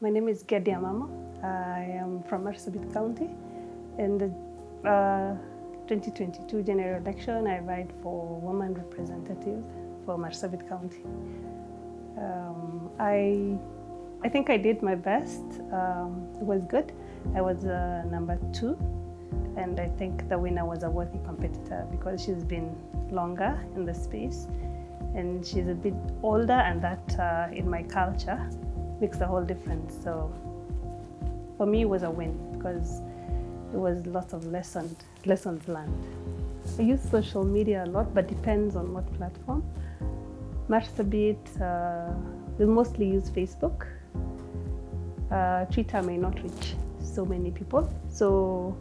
My name is Gedhia Mamo. I am from Marsabit County. In the 2022 general election, I ran for woman representative for Marsabit County. I think I did my best. It was good. I was number 2, and I think the winner was a worthy competitor because she's been longer in the space, and she's a bit older, and that in my culture makes a whole difference. So for me, it was a win because it was lots of lessons learned. I use social media a lot, but depends on what platform. Marsabit, we mostly use Facebook. Twitter may not reach so many people. So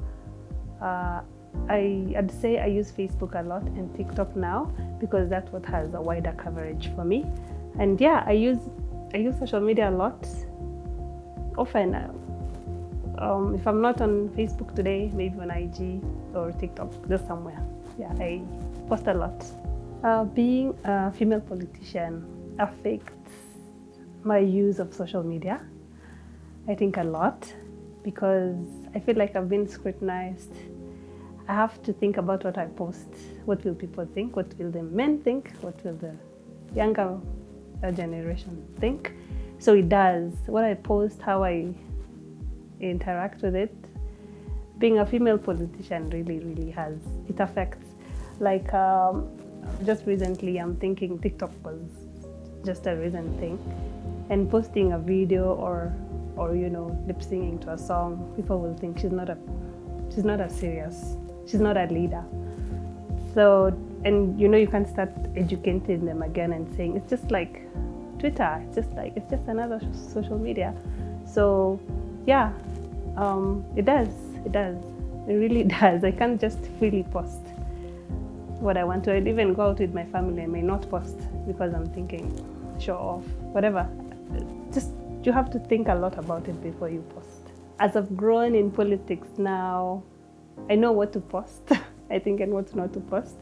I'd say I use Facebook a lot and TikTok now because that's what has a wider coverage for me. And yeah, I use social media a lot. Often, if I'm not on Facebook today, maybe on IG or TikTok, just somewhere. Yeah, I post a lot. Being a female politician affects my use of social media, I think a lot, because I feel like I've been scrutinized. I have to think about what I post. What will people think? What will the men think? What will the younger generation think? So it does. What I post, how I interact with it. Being a female politician really has, it affects. Like just recently, I'm thinking TikTok was just a recent thing, and posting a video or lip singing to a song, people will think she's not a serious, she's not a leader. So, and you can start educating them again and saying it's just like Twitter, it's just another social media. So yeah, it does, it really does. I can't just freely post what I want to. I'd even go out with my family, I may not post because I'm thinking show off, whatever. Just, you have to think a lot about it before you post. As I've grown in politics now, I know what to post, I think, and what not to post.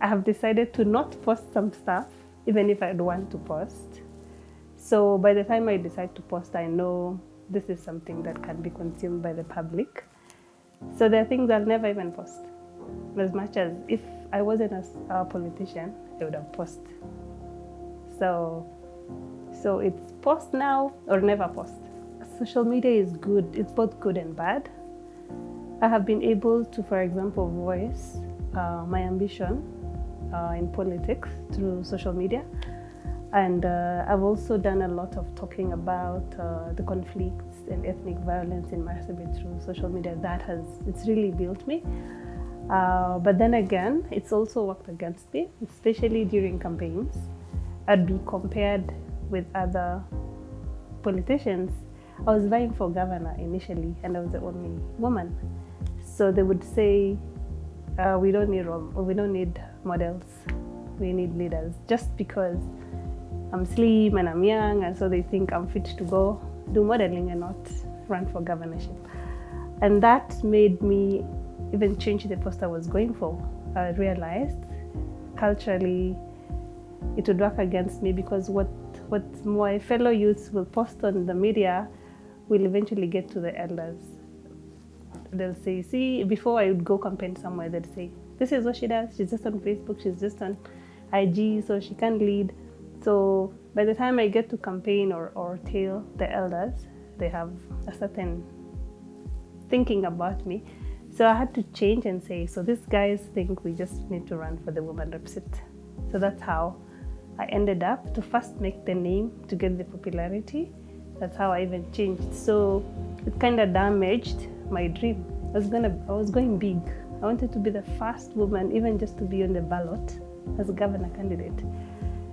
I have decided to not post some stuff, even if I'd want to post. So by the time I decide to post, I know this is something that can be consumed by the public. So there are things I'll never even post. As much as if I wasn't a politician, I would have posted. So it's post now or never post. Social media is good. It's both good and bad. I have been able to, for example, voice my ambition in politics through social media. And I've also done a lot of talking about the conflicts and ethnic violence in Marsabit through social media. It's really built me. But then again, it's also worked against me, especially during campaigns. I'd be compared with other politicians. I was vying for governor initially, and I was the only woman. So they would say, we don't need models, we need leaders, just because I'm slim and I'm young, and so they think I'm fit to go do modeling and not run for governorship. And that made me even change the post I was going for. I realized culturally it would work against me, because what my fellow youths will post on the media will eventually get to the elders. They'll say, see, before I would go campaign somewhere, they'd say, this is what she does, she's just on Facebook, she's just on IG, so she can't lead. So by the time I get to campaign or tell the elders, they have a certain thinking about me. So I had to change and say, so these guys think we just need to run for the woman rep seat. So that's how I ended up to first make the name to get the popularity. That's how I even changed. So it kind of damaged my dream. I was going big. I wanted to be the first woman, even just to be on the ballot as a governor candidate,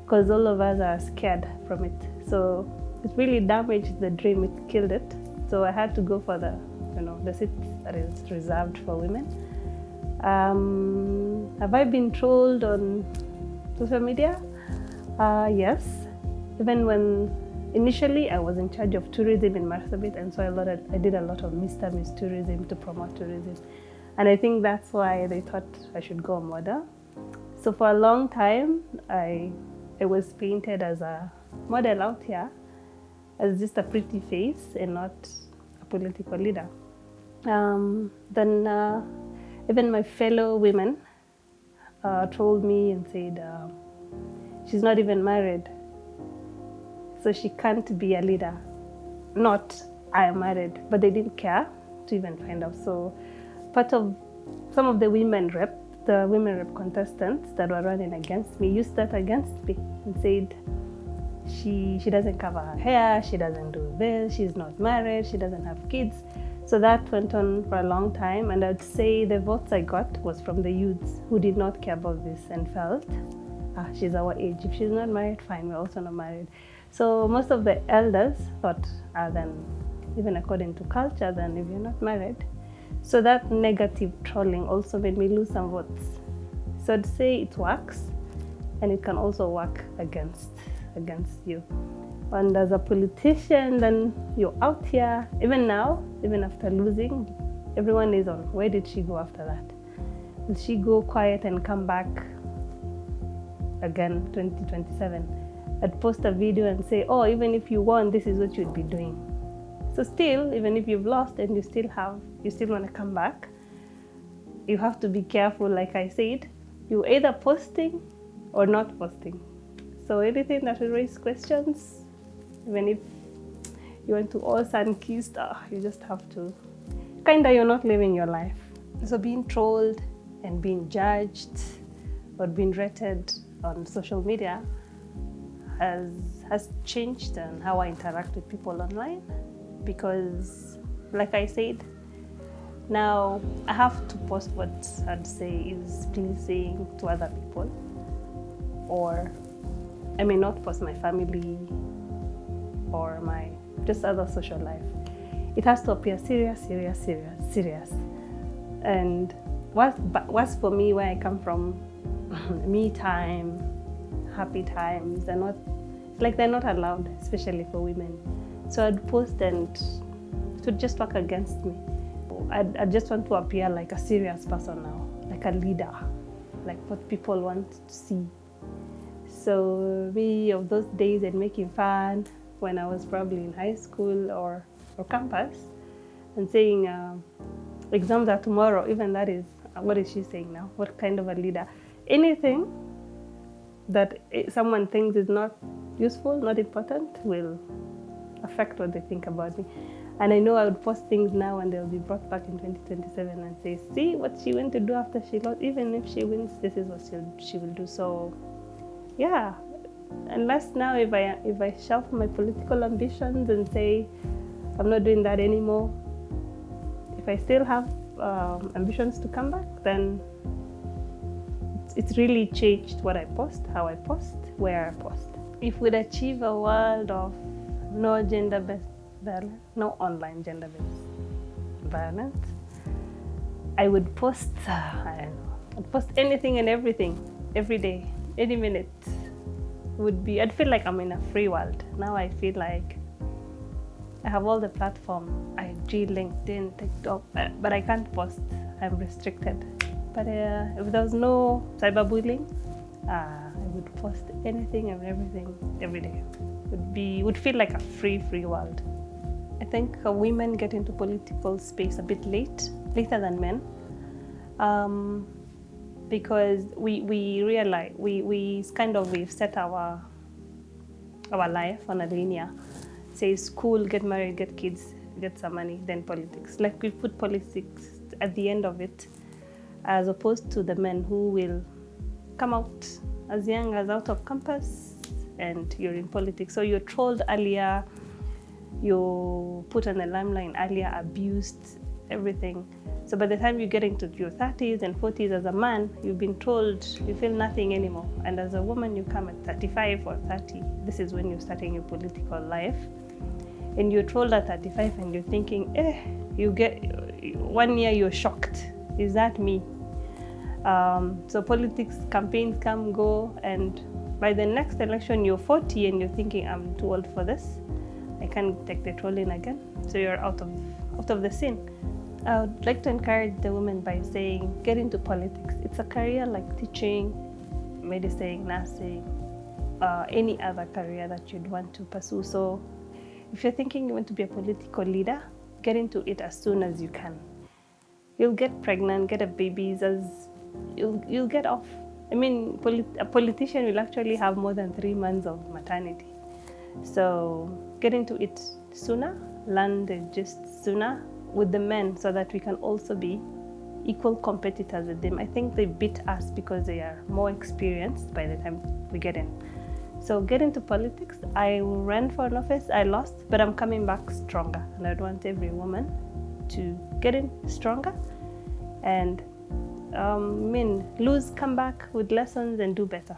because all of us are scared from it. So it really damaged the dream. It killed it. So I had to go for the seat that is reserved for women. Have I been trolled on social media? Yes. Even when initially I was in charge of tourism in Marsabit, and so I did a lot of Mr. Miss tourism to promote tourism. And I think that's why they thought I should go model. So for a long time, I was painted as a model out here, as just a pretty face and not a political leader. Then even my fellow women told me and said she's not even married, so she can't be a leader. Not I am married, but they didn't care to even find out. So part of some of the women rep contestants that were running against me used that against me and said she doesn't cover her hair, she doesn't do this, she's not married, she doesn't have kids. So that went on for a long time, and I'd say the votes I got was from the youths who did not care about this and felt, she's our age, if she's not married, fine, we're also not married. So most of the elders thought, then even according to culture, then if you're not married. So that negative trolling also made me lose some votes. So I'd say it works, and it can also work against you. And as a politician, then you're out here. Even now, even after losing, everyone is on, where did she go after that? Will she go quiet and come back again 2027? I'd post a video and say, even if you won, this is what you'd be doing. So still, even if you've lost and you still want to come back, you have to be careful. Like I said, you're either posting or not posting. So anything that will raise questions, even if you want to all sun-kissed, you just have to, you're not living your life. So being trolled and being judged or being rated on social media has changed on how I interact with people online. Because, like I said, now I have to post what I'd say is pleasing to other people, or I may not post my family or my just other social life. It has to appear serious. And what's for me, where I come from, me time, happy times, they're not allowed, especially for women. So I'd post and it would just work against me. I just want to appear like a serious person now, like a leader, like what people want to see. So me of those days and making fun when I was probably in high school or campus and saying exams are tomorrow, even that is, what is she saying now? What kind of a leader? Anything that someone thinks is not useful, not important, will affect what they think about me. And I know I would post things now and they'll be brought back in 2027 and say, see what she went to do after she lost. Even if she wins, this is what she will do. So yeah, unless now if I shelf my political ambitions and say I'm not doing that anymore, if I still have ambitions to come back, then it's really changed what I post, how I post, where I post. If we'd achieve a world of no gender-based violence, no online gender-based violence, I would post, I'd post anything and everything, every day, any minute. I'd feel like I'm in a free world. Now I feel like I have all the platform, IG, LinkedIn, TikTok, but I can't post, I'm restricted. But if there was no cyberbullying, I would post anything and everything every day. Would feel like a free world. I think women get into political space a bit later than men, because we realize we've set our life on a linear. Say school, get married, get kids, get some money, then politics. Like we put politics at the end of it, as opposed to the men who will come out as young as out of campus and you're in politics. So you're trolled earlier, you're put on the limelight earlier, abused, everything. So by the time you get into your 30s and 40s as a man, you've been told you feel nothing anymore. And as a woman, you come at 35 or 30. This is when you're starting your political life. And you're told at 35 and you're thinking, you get 1 year, you're shocked. Is that me? So politics campaigns come, go, and by the next election, you're 40 and you're thinking, I'm too old for this. I can't take the trolling again. So you're out of the scene. I would like to encourage the women by saying, get into politics. It's a career like teaching, medicine, nursing, any other career that you'd want to pursue. So if you're thinking you want to be a political leader, get into it as soon as you can. You'll get pregnant, get a babies as you'll get off. I mean, a politician will actually have more than 3 months of maternity. So get into it sooner, learn the gist sooner with the men so that we can also be equal competitors with them. I think they beat us because they are more experienced by the time we get in. So get into politics. I ran for an office, I lost, but I'm coming back stronger. And I'd want every woman to get in stronger and lose, come back with lessons and do better.